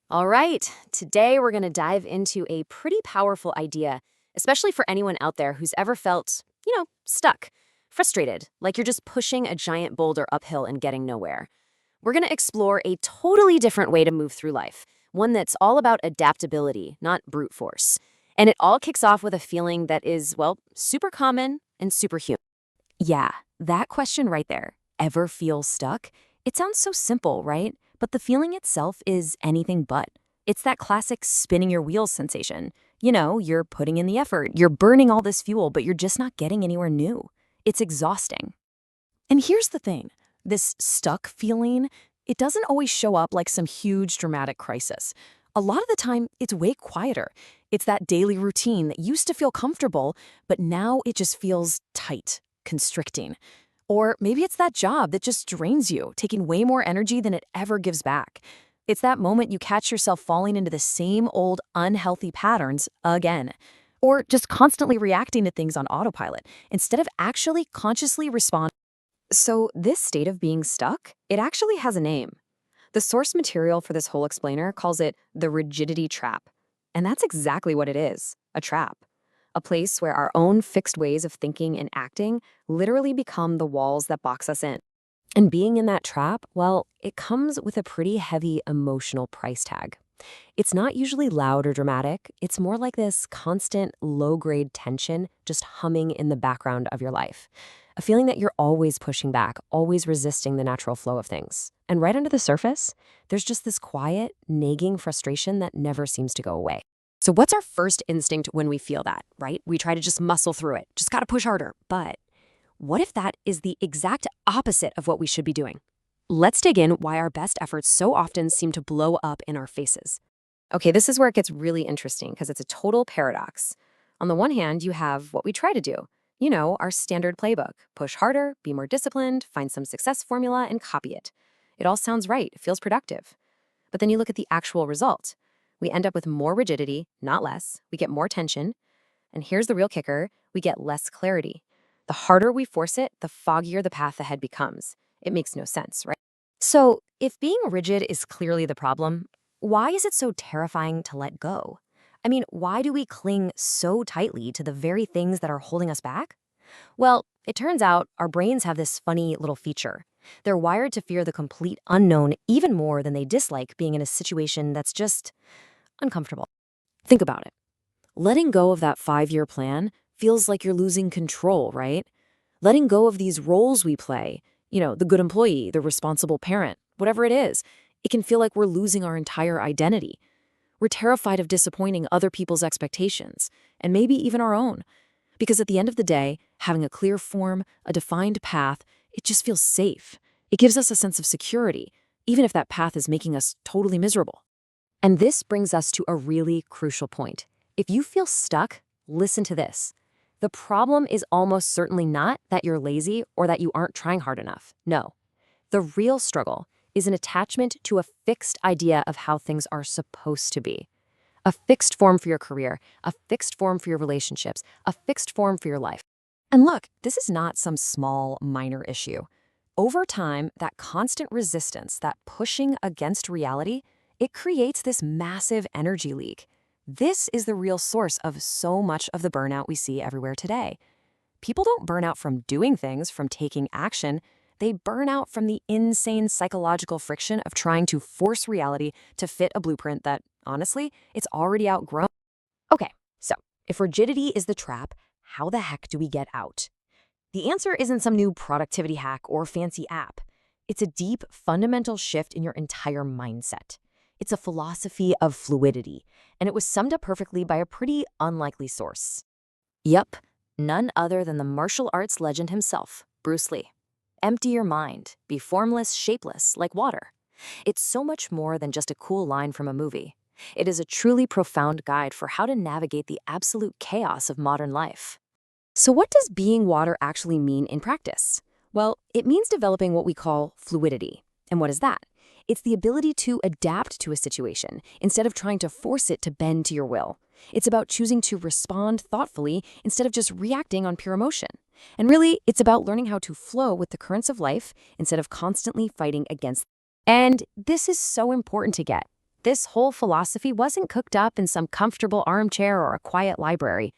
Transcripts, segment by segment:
All right, today we're going to dive into a pretty powerful idea, especially for anyone out there who's ever felt, stuck, frustrated, like you're just pushing a giant boulder uphill and getting nowhere. We're going to explore a totally different way to move through life, one that's all about adaptability, not brute force. And it all kicks off with a feeling that is, well, super common and superhuman. Yeah, that question right there, ever feel stuck? It sounds so simple, right? But the feeling itself is anything but. It's that classic spinning your wheels sensation. You're putting in the effort, you're burning all this fuel, but you're just not getting anywhere new. It's exhausting. And here's the thing, this stuck feeling, it doesn't always show up like some huge dramatic crisis. A lot of the time, it's way quieter. It's that daily routine that used to feel comfortable, but now it just feels tight, constricting. Or maybe it's that job that just drains you, taking way more energy than it ever gives back. It's that moment you catch yourself falling into the same old unhealthy patterns again. Or just constantly reacting to things on autopilot instead of actually consciously responding. So this state of being stuck, it actually has a name. The source material for this whole explainer calls it the rigidity trap. And that's exactly what it is, a trap. A place where our own fixed ways of thinking and acting literally become the walls that box us in. And being in that trap, well, it comes with a pretty heavy emotional price tag. It's not usually loud or dramatic. It's more like this constant low-grade tension just humming in the background of your life. A feeling that you're always pushing back, always resisting the natural flow of things. And right under the surface, there's just this quiet, nagging frustration that never seems to go away. So what's our first instinct when we feel that, right? We try to just muscle through it, just gotta push harder. But what if that is the exact opposite of what we should be doing? Let's dig in why our best efforts so often seem to blow up in our faces. Okay, this is where it gets really interesting because it's a total paradox. On the one hand, you have what we try to do. Our standard playbook. Push harder, be more disciplined, find some success formula, and copy it. It all sounds right, it feels productive. But then you look at the actual result. We end up with more rigidity, not less. We get more tension. And here's the real kicker, we get less clarity. The harder we force it, the foggier the path ahead becomes. It makes no sense, right? So, if being rigid is clearly the problem, why is it so terrifying to let go? I mean, why do we cling so tightly to the very things that are holding us back? Well, it turns out our brains have this funny little feature. They're wired to fear the complete unknown even more than they dislike being in a situation that's just uncomfortable. Think about it. Letting go of that 5-year plan feels like you're losing control, right? Letting go of these roles we play, the good employee, the responsible parent, whatever it is, it can feel like we're losing our entire identity. We're terrified of disappointing other people's expectations, and maybe even our own. Because at the end of the day, having a clear form, a defined path, it just feels safe. It gives us a sense of security, even if that path is making us totally miserable. And this brings us to a really crucial point. If you feel stuck, listen to this. The problem is almost certainly not that you're lazy or that you aren't trying hard enough. No. The real struggle is an attachment to a fixed idea of how things are supposed to be. A fixed form for your career, a fixed form for your relationships, a fixed form for your life. And look, this is not some small, minor issue. Over time, that constant resistance, that pushing against reality, it creates this massive energy leak. This is the real source of so much of the burnout we see everywhere today. People don't burn out from doing things, from taking action. They burn out from the insane psychological friction of trying to force reality to fit a blueprint that, honestly, it's already outgrown. Okay, so if rigidity is the trap, how the heck do we get out? The answer isn't some new productivity hack or fancy app. It's a deep, fundamental shift in your entire mindset. It's a philosophy of fluidity, and it was summed up perfectly by a pretty unlikely source. Yup, none other than the martial arts legend himself, Bruce Lee. Empty your mind, be formless, shapeless, like water. It's so much more than just a cool line from a movie. It is a truly profound guide for how to navigate the absolute chaos of modern life. So what does being water actually mean in practice? Well, it means developing what we call fluidity. And what is that? It's the ability to adapt to a situation instead of trying to force it to bend to your will. It's about choosing to respond thoughtfully instead of just reacting on pure emotion. And really, it's about learning how to flow with the currents of life instead of constantly fighting against them. And this is so important to get. This whole philosophy wasn't cooked up in some comfortable armchair or a quiet library.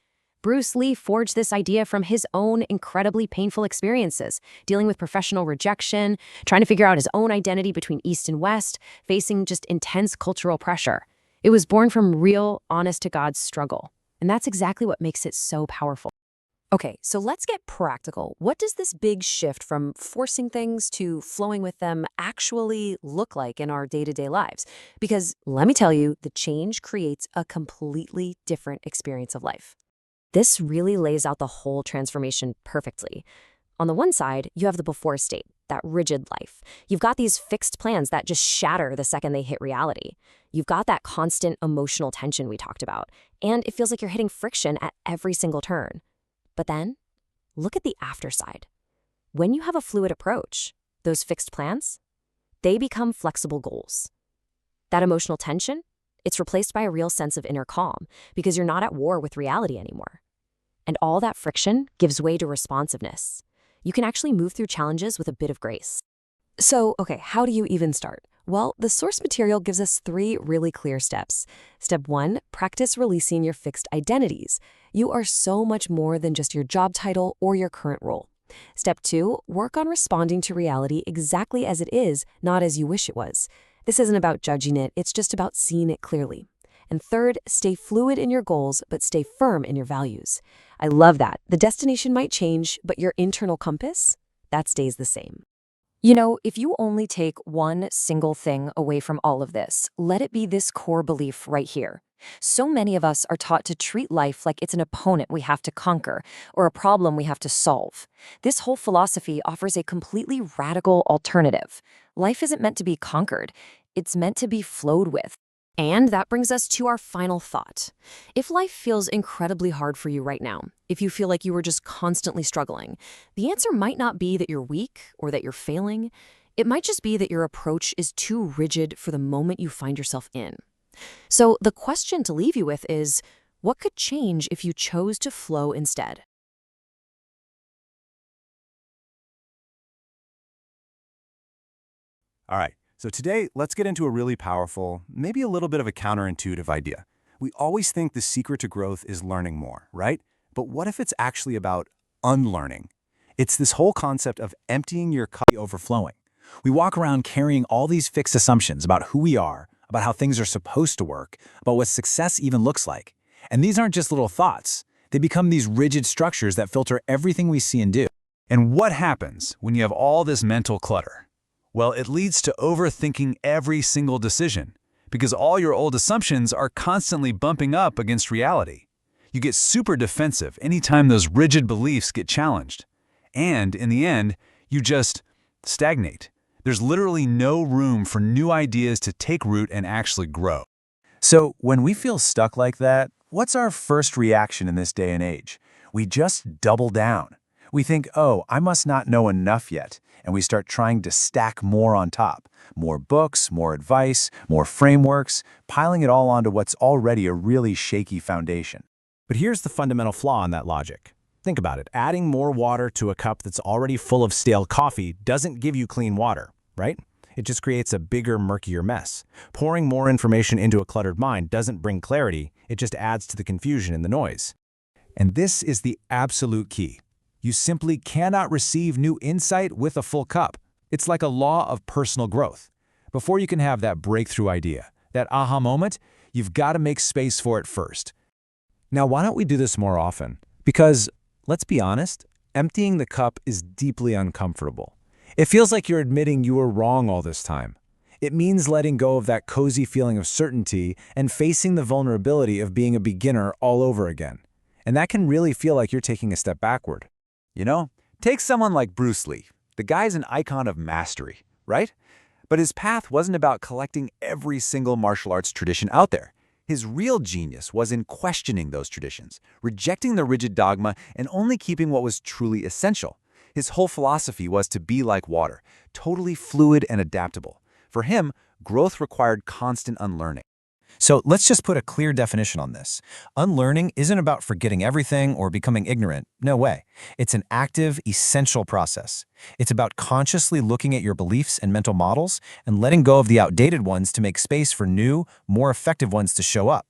Bruce Lee forged this idea from his own incredibly painful experiences, dealing with professional rejection, trying to figure out his own identity between East and West, facing just intense cultural pressure. It was born from real, honest-to-God struggle. And that's exactly what makes it so powerful. Okay, so let's get practical. What does this big shift from forcing things to flowing with them actually look like in our day-to-day lives? Because let me tell you, the change creates a completely different experience of life. This really lays out the whole transformation perfectly. On the one side, you have the before state, that rigid life. You've got these fixed plans that just shatter the second they hit reality. You've got that constant emotional tension we talked about, and it feels like you're hitting friction at every single turn. But then, look at the after side. When you have a fluid approach, those fixed plans, they become flexible goals. That emotional tension, it's replaced by a real sense of inner calm because you're not at war with reality anymore. And all that friction gives way to responsiveness. You can actually move through challenges with a bit of grace. So, okay, how do you even start? Well, the source material gives us 3 really clear steps. Step 1, practice releasing your fixed identities. You are so much more than just your job title or your current role. Step 2, work on responding to reality exactly as it is, not as you wish it was. This isn't about judging it, it's just about seeing it clearly. And third, stay fluid in your goals, but stay firm in your values. I love that. The destination might change, but your internal compass, that stays the same. You know, if you only take one single thing away from all of this, let it be this core belief right here. So many of us are taught to treat life like it's an opponent we have to conquer or a problem we have to solve. This whole philosophy offers a completely radical alternative. Life isn't meant to be conquered, it's meant to be flowed with. And that brings us to our final thought. If life feels incredibly hard for you right now, if you feel like you are just constantly struggling, the answer might not be that you're weak or that you're failing. It might just be that your approach is too rigid for the moment you find yourself in. So the question to leave you with is, what could change if you chose to flow instead? All right, so today let's get into a really powerful, maybe a little bit of a counterintuitive idea. We always think the secret to growth is learning more, right? But what if it's actually about unlearning? It's this whole concept of emptying your cup overflowing. We walk around carrying all these fixed assumptions about who we are, about how things are supposed to work, about what success even looks like. And these aren't just little thoughts. They become these rigid structures that filter everything we see and do. And what happens when you have all this mental clutter? Well, it leads to overthinking every single decision, because all your old assumptions are constantly bumping up against reality. You get super defensive anytime those rigid beliefs get challenged. And in the end, you just stagnate. There's literally no room for new ideas to take root and actually grow. So when we feel stuck like that, what's our first reaction in this day and age? We just double down. We think, oh, I must not know enough yet, and we start trying to stack more on top. More books, more advice, more frameworks, piling it all onto what's already a really shaky foundation. But here's the fundamental flaw in that logic. Think about it. Adding more water to a cup that's already full of stale coffee doesn't give you clean water, right? It just creates a bigger, murkier mess. Pouring more information into a cluttered mind doesn't bring clarity, it just adds to the confusion and the noise. And this is the absolute key. You simply cannot receive new insight with a full cup. It's like a law of personal growth. Before you can have that breakthrough idea, that aha moment, you've got to make space for it first. Now, why don't we do this more often? Because, let's be honest, emptying the cup is deeply uncomfortable. It feels like you're admitting you were wrong all this time. It means letting go of that cozy feeling of certainty and facing the vulnerability of being a beginner all over again. And that can really feel like you're taking a step backward. You know, take someone like Bruce Lee. The guy's an icon of mastery, right? But his path wasn't about collecting every single martial arts tradition out there. His real genius was in questioning those traditions, rejecting the rigid dogma, and only keeping what was truly essential. His whole philosophy was to be like water, totally fluid and adaptable. For him, growth required constant unlearning. So let's just put a clear definition on this. Unlearning isn't about forgetting everything or becoming ignorant. No way. It's an active, essential process. It's about consciously looking at your beliefs and mental models and letting go of the outdated ones to make space for new, more effective ones to show up.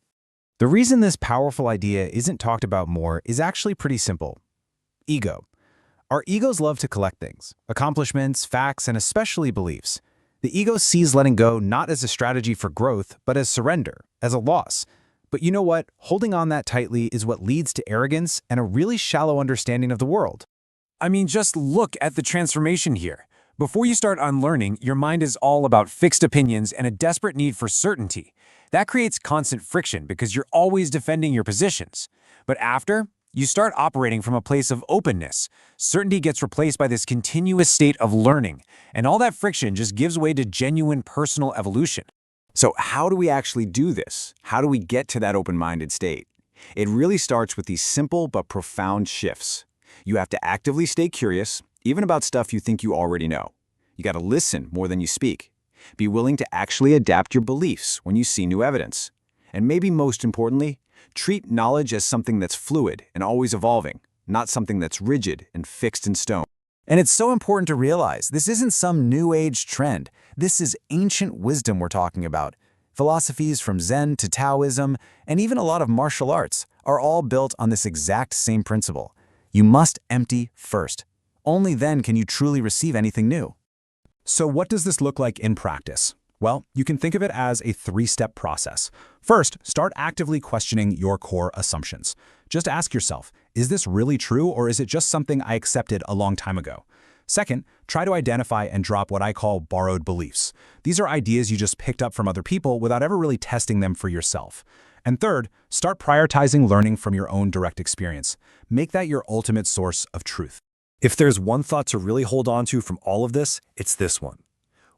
The reason this powerful idea isn't talked about more is actually pretty simple. Ego. Our egos love to collect things, accomplishments, facts, and especially beliefs. The ego sees letting go not as a strategy for growth, but as surrender, as a loss. But you know what? Holding on that tightly is what leads to arrogance and a really shallow understanding of the world. I mean, just look at the transformation here. Before you start unlearning, your mind is all about fixed opinions and a desperate need for certainty. That creates constant friction because you're always defending your positions. But after, you start operating from a place of openness. Certainty gets replaced by this continuous state of learning, and all that friction just gives way to genuine personal evolution. So how do we actually do this? How do we get to that open-minded state? It really starts with these simple but profound shifts. You have to actively stay curious, even about stuff you think you already know. You got to listen more than you speak. Be willing to actually adapt your beliefs when you see new evidence. And maybe most importantly, treat knowledge as something that's fluid and always evolving, not something that's rigid and fixed in stone. And it's so important to realize this isn't some new age trend. This is ancient wisdom we're talking about. Philosophies from Zen to Taoism, and even a lot of martial arts, are all built on this exact same principle. You must empty first. Only then can you truly receive anything new. So what does this look like in practice? Well, you can think of it as a three-step process. First, start actively questioning your core assumptions. Just ask yourself, is this really true or is it just something I accepted a long time ago? Second, try to identify and drop what I call borrowed beliefs. These are ideas you just picked up from other people without ever really testing them for yourself. And third, start prioritizing learning from your own direct experience. Make that your ultimate source of truth. If there's one thought to really hold on to from all of this, it's this one.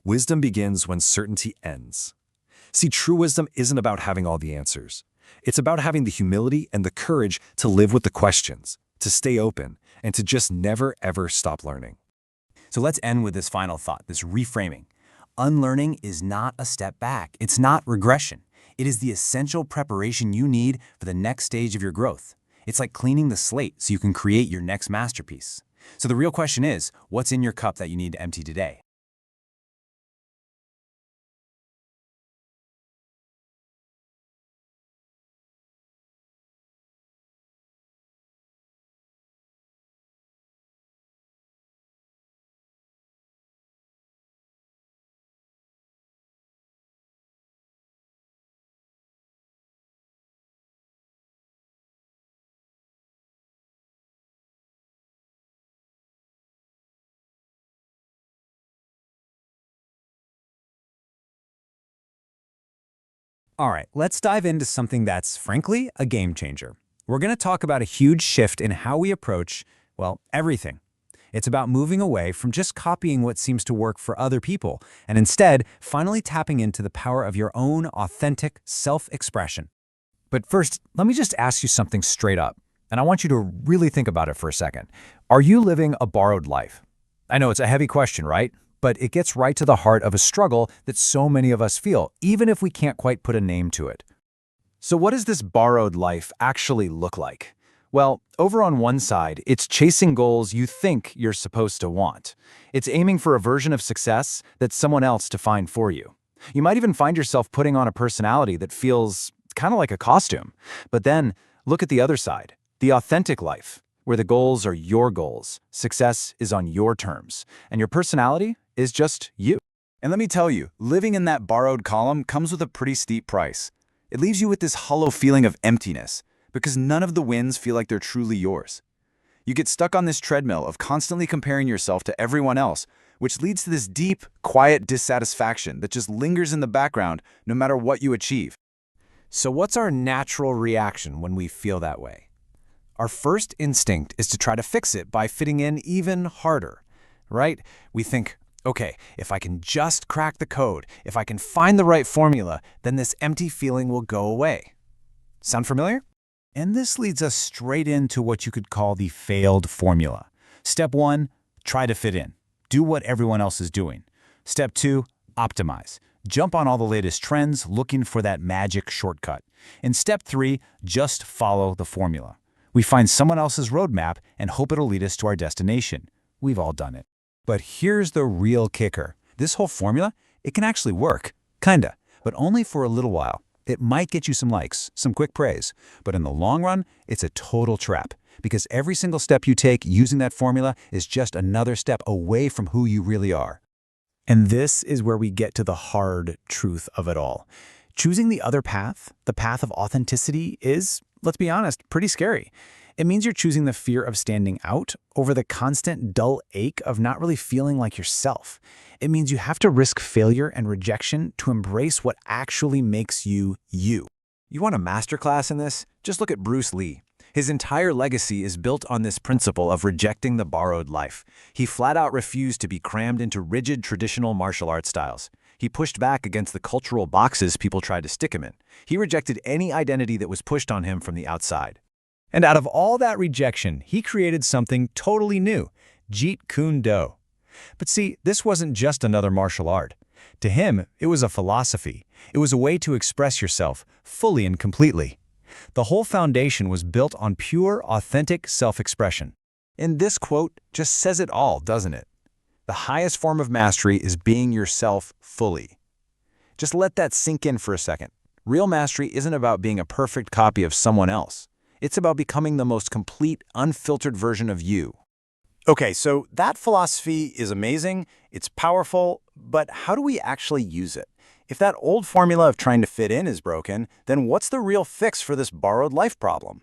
Wisdom begins when certainty ends. See, true wisdom isn't about having all the answers. It's about having the humility and the courage to live with the questions, to stay open, and to just never, ever stop learning. So let's end with this final thought, this reframing. Unlearning is not a step back. It's not regression. It is the essential preparation you need for the next stage of your growth. It's like cleaning the slate so you can create your next masterpiece. So the real question is, what's in your cup that you need to empty today? All right, let's dive into something that's, frankly, a game changer. We're going to talk about a huge shift in how we approach, well, everything. It's about moving away from just copying what seems to work for other people, and instead, finally tapping into the power of your own authentic self-expression. But first, let me just ask you something straight up, and I want you to really think about it for a second. Are you living a borrowed life? I know it's a heavy question, right? But it gets right to the heart of a struggle that so many of us feel, even if we can't quite put a name to it. So what does this borrowed life actually look like? Well, over on one side, it's chasing goals you think you're supposed to want. It's aiming for a version of success that someone else defined for you. You might even find yourself putting on a personality that feels kind of like a costume. But then, look at the other side, the authentic life, where the goals are your goals, success is on your terms, and your personality is just you. And let me tell you, living in that borrowed column comes with a pretty steep price. It leaves you with this hollow feeling of emptiness, because none of the wins feel like they're truly yours. You get stuck on this treadmill of constantly comparing yourself to everyone else, which leads to this deep, quiet dissatisfaction that just lingers in the background no matter what you achieve. So what's our natural reaction when we feel that way? Our first instinct is to try to fix it by fitting in even harder, right? We think, okay, if I can just crack the code, if I can find the right formula, then this empty feeling will go away. Sound familiar? And this leads us straight into what you could call the failed formula. Step 1, try to fit in. Do what everyone else is doing. Step 2, optimize. jump on all the latest trends looking for that magic shortcut. In step 3, just follow the formula. We find someone else's roadmap and hope it'll lead us to our destination. We've all done it. But here's the real kicker. This whole formula, it can actually work. Kinda, but only for a little while. It might get you some likes, some quick praise, but in the long run, it's a total trap. Because every single step you take using that formula is just another step away from who you really are. And this is where we get to the hard truth of it all. Choosing the other path, the path of authenticity, is, let's be honest, pretty scary. It means you're choosing the fear of standing out over the constant dull ache of not really feeling like yourself. It means you have to risk failure and rejection to embrace what actually makes you you. You want a masterclass in this? Just look at Bruce Lee. His entire legacy is built on this principle of rejecting the borrowed life. He flat out refused to be crammed into rigid traditional martial arts styles. He pushed back against the cultural boxes people tried to stick him in. He rejected any identity that was pushed on him from the outside. And out of all that rejection, he created something totally new, Jeet Kune Do. But see, this wasn't just another martial art. To him, it was a philosophy. It was a way to express yourself fully and completely. The whole foundation was built on pure, authentic self-expression. And this quote just says it all, doesn't it? The highest form of mastery is being yourself fully. Just let that sink in for a second. Real mastery isn't about being a perfect copy of someone else. It's about becoming the most complete, unfiltered version of you. Okay, so that philosophy is amazing, it's powerful, but how do we actually use it? If that old formula of trying to fit in is broken, then what's the real fix for this borrowed life problem?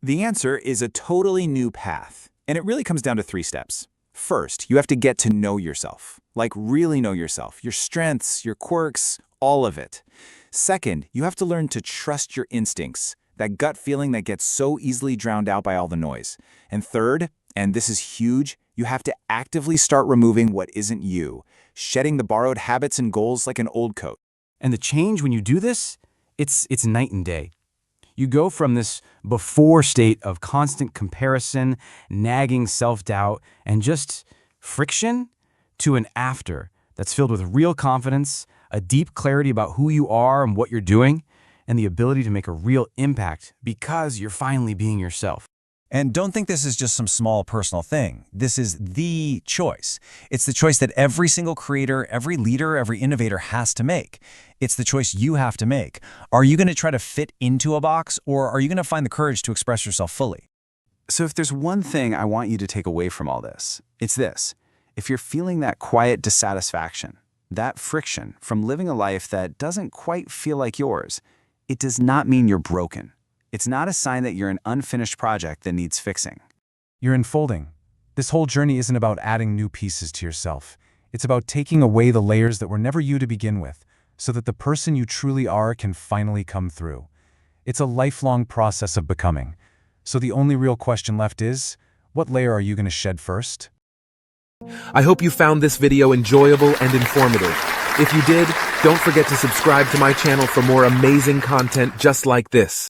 The answer is a totally new path, and it really comes down to 3 steps. First, you have to get to know yourself, like really know yourself, your strengths, your quirks, all of it. Second, you have to learn to trust your instincts, that gut feeling that gets so easily drowned out by all the noise. And third, and this is huge, you have to actively start removing what isn't you, shedding the borrowed habits and goals like an old coat. And the change when you do this, it's night and day. You go from this before state of constant comparison, nagging self-doubt, and just friction to an after that's filled with real confidence, a deep clarity about who you are and what you're doing, and the ability to make a real impact because you're finally being yourself. And don't think this is just some small personal thing. This is the choice. It's the choice that every single creator, every leader, every innovator has to make. It's the choice you have to make. Are you going to try to fit into a box, or are you going to find the courage to express yourself fully? So if there's one thing I want you to take away from all this, it's this. If you're feeling that quiet dissatisfaction, that friction from living a life that doesn't quite feel like yours, it does not mean you're broken. It's not a sign that you're an unfinished project that needs fixing. You're unfolding. This whole journey isn't about adding new pieces to yourself. It's about taking away the layers that were never you to begin with, so that the person you truly are can finally come through. It's a lifelong process of becoming. So the only real question left is, what layer are you going to shed first? I hope you found this video enjoyable and informative. If you did, don't forget to subscribe to my channel for more amazing content just like this.